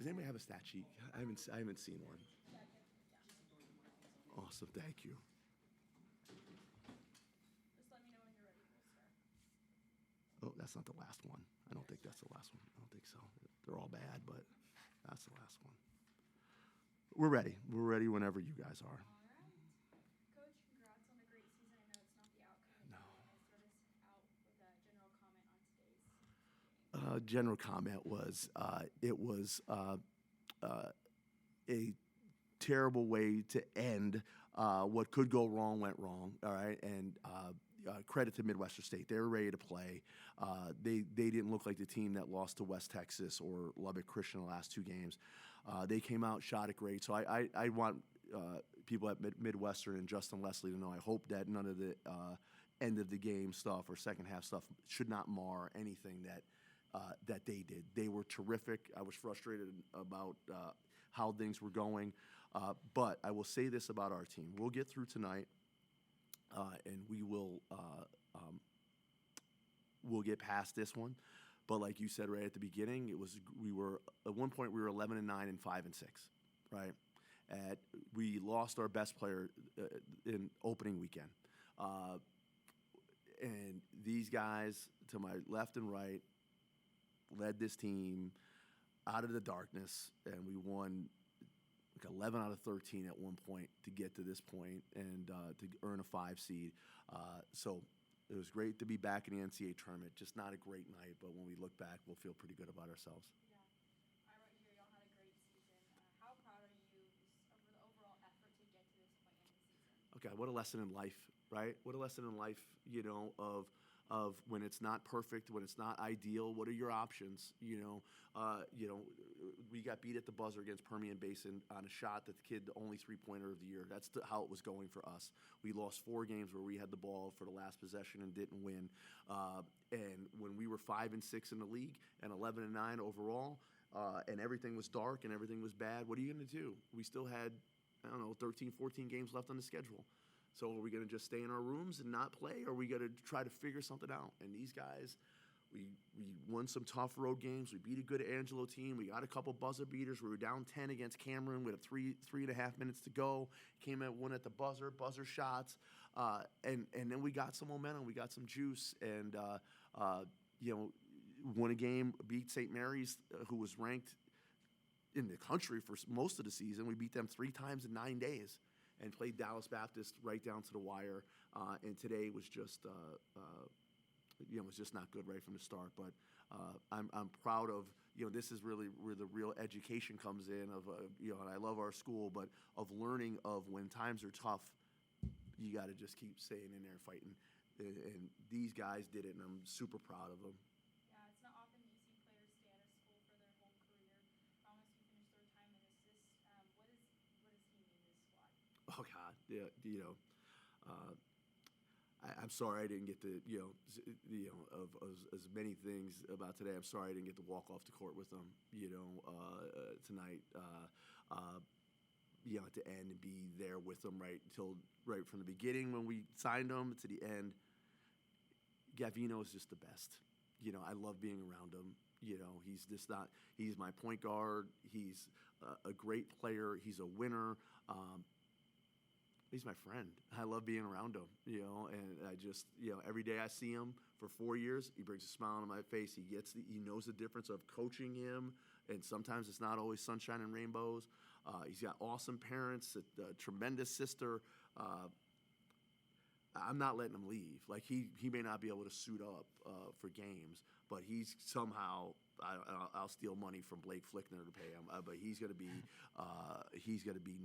Does anybody have a stat sheet? I haven't seen one. Awesome, thank you. Just let me know when you're ready. We'll start. Oh, that's not the last one. I don't think that's the last one. I don't think so. They're all bad, but that's the last one. We're ready. We're ready whenever you guys are. All right. Coach, congrats on the great season. I know it's not the outcome. No. I'll start us out with a general comment on today's game. General comment was it was a terrible way to end. What could go wrong went wrong. All right, and credit to Midwestern State. They were ready to play. They didn't look like the team that lost to West Texas or Lubbock Christian in the last two games. They came out, shot it great. So I want people at Midwestern and Justin Leslie to know I hope that none of the end of the game stuff or second half stuff should not mar anything that they did. They were terrific. I was frustrated about how things were going. But I will say this about our team. We'll get through tonight, and we'll get past this one. But like you said right at the beginning, we were at one point we were 11-9 and 5-6, right? We lost our best player in opening weekend. And these guys to my left and right led this team out of the darkness, and we won like 11 out of 13 at one point to get to this point and to earn a 5 seed. So it was great to be back in the NCAA tournament. Just not a great night, but when we look back, we'll feel pretty good about ourselves. Yeah. I wrote here, y'all had a great season. How proud are you over the overall effort to get to this point in the season? Okay, what a lesson in life, right? What a lesson in life, of when it's not perfect, when it's not ideal, what are your options? We got beat at the buzzer against Permian Basin on a shot that the only three-pointer of the year. That's how it was going for us. We lost 4 games where we had the ball for the last possession and didn't win. And when we were 5-6 in the league and 11-9 overall, and everything was dark and everything was bad, what are you going to do? We still had, 13, 14 games left on the schedule. So are we going to just stay in our rooms and not play, or are we going to try to figure something out? And these guys, we won some tough road games. We beat a good Angelo team. We got a couple buzzer beaters. We were down 10 against Cameron with 3.5 minutes to go. Came at one at the buzzer shots. And then we got some momentum. We got some juice. And, won a game, beat St. Mary's, who was ranked in the country for most of the season. We beat them 3 times in 9 days. And played Dallas Baptist right down to the wire. And today was just, was just not good right from the start. But I'm proud of, this is really where the real education comes in of, and I love our school, but of learning of when times are tough, you got to just keep staying in there fighting. And these guys did it, and I'm super proud of them. Yeah, it's not often you see players stay out of school for their whole career. Ramos, you finished 3rd time in assist. What does he mean to this squad? Oh God, yeah, I'm sorry I didn't get to, of as many things about today. I'm sorry I didn't get to walk off the court with them, tonight, at the end and be there with them right from the beginning when we signed them to the end. Gavino is just the best. I love being around him. He's my point guard. He's a great player. He's a winner. He's my friend. I love being around him, and I just, every day I see him for 4 years, he brings a smile on my face. He knows the difference of coaching him, and sometimes it's not always sunshine and rainbows. He's got awesome parents, a tremendous sister. I'm not letting him leave. Like he may not be able to suit up for games, but he's somehow I'll steal money from Blake Flickner to pay him. But he's gonna be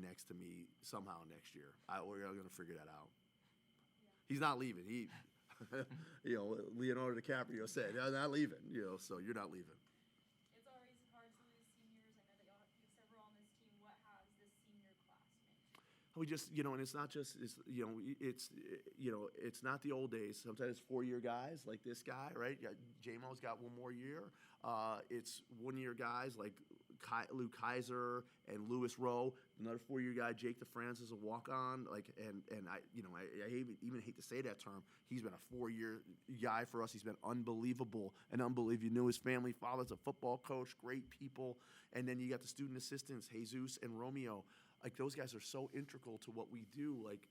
next to me somehow next year. We're gonna figure that out. Yeah. He's not leaving. Leonardo DiCaprio said, "I'm not leaving." So you're not leaving. It's always hard to lose seniors. I know that you have several on this team. What has this senior class meant? We just, and it's not just, it's not the old days. Sometimes it's 4-year guys like this guy, right? Jamo's got one more year. It's 1-year guys like Luke Kaiser and Lewis Rowe. Another 4-year guy, Jake DeFrance, is a walk-on. And I even hate to say that term. He's been a 4-year guy for us. He's been unbelievable. You knew his family. Father's a football coach. Great people. And then you got the student assistants, Jesus and Romeo. Like, those guys are so integral to what we do. Like,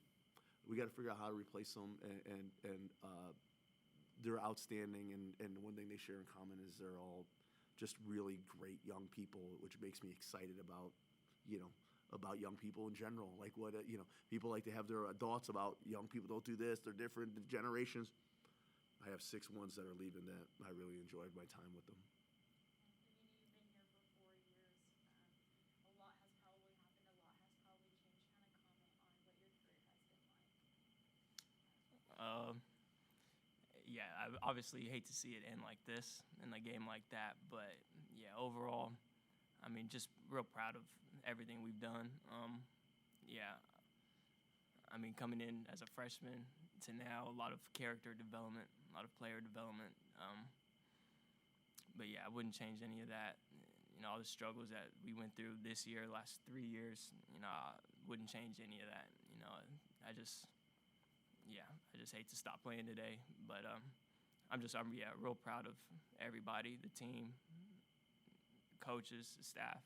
we got to figure out how to replace them, and they're outstanding. And one thing they share in common is they're all just really great young people, which makes me excited about young people in general. Like, people like to have their thoughts about young people. Don't do this. They're different generations. I have 6 ones that are leaving that I really enjoyed my time with them. Yeah, I obviously hate to see it end like this, in a game like that. But, yeah, overall, I mean, just real proud of everything we've done. Yeah, I mean, coming in as a freshman to now, a lot of character development, a lot of player development. But, yeah, I wouldn't change any of that. All the struggles that we went through this year, last 3 years, I wouldn't change any of that. I just hate to stop playing today. But I'm real proud of everybody, the team, coaches, the staff.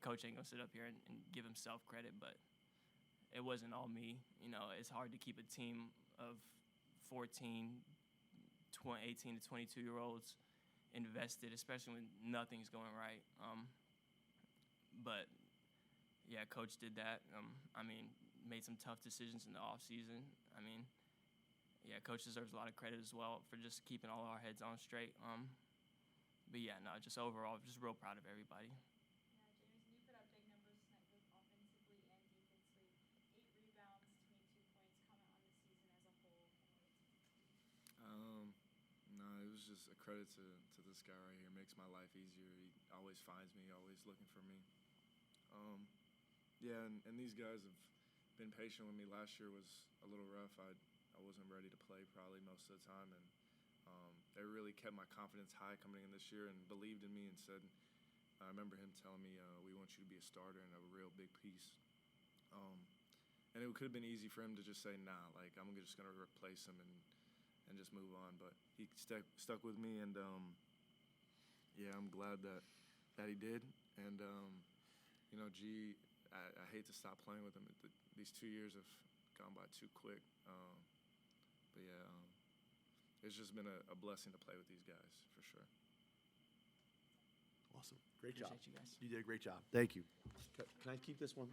Coach ain't gonna sit up here and give himself credit, but it wasn't all me. It's hard to keep a team of 18 to 22-year-olds invested, especially when nothing's going right. But yeah, coach did that. Made some tough decisions in the off season. Yeah, coach deserves a lot of credit as well for just keeping all our heads on straight. But yeah, no, just overall, just real proud of everybody. Yeah, Jamison, you put up big numbers tonight, both offensively and defensively. 8 rebounds, 22 points. Comment on the season as a whole. No, it was just a credit to this guy right here. Makes my life easier. He always finds me, always looking for me. Yeah, and these guys have been patient with me. Last year was a little rough. I wasn't ready to play probably most of the time, and they really kept my confidence high coming in this year and believed in me and said, I remember him telling me, we want you to be a starter and a real big piece. And it could have been easy for him to just say, nah, like, I'm just going to replace him and just move on. But he stuck with me, and yeah, I'm glad that he did. And, I hate to stop playing with him. These 2 years have gone by too quick. But yeah, it's just been a blessing to play with these guys, for sure. Awesome. Great job. Appreciate you guys. You did a great job. Thank you. Can I keep this one?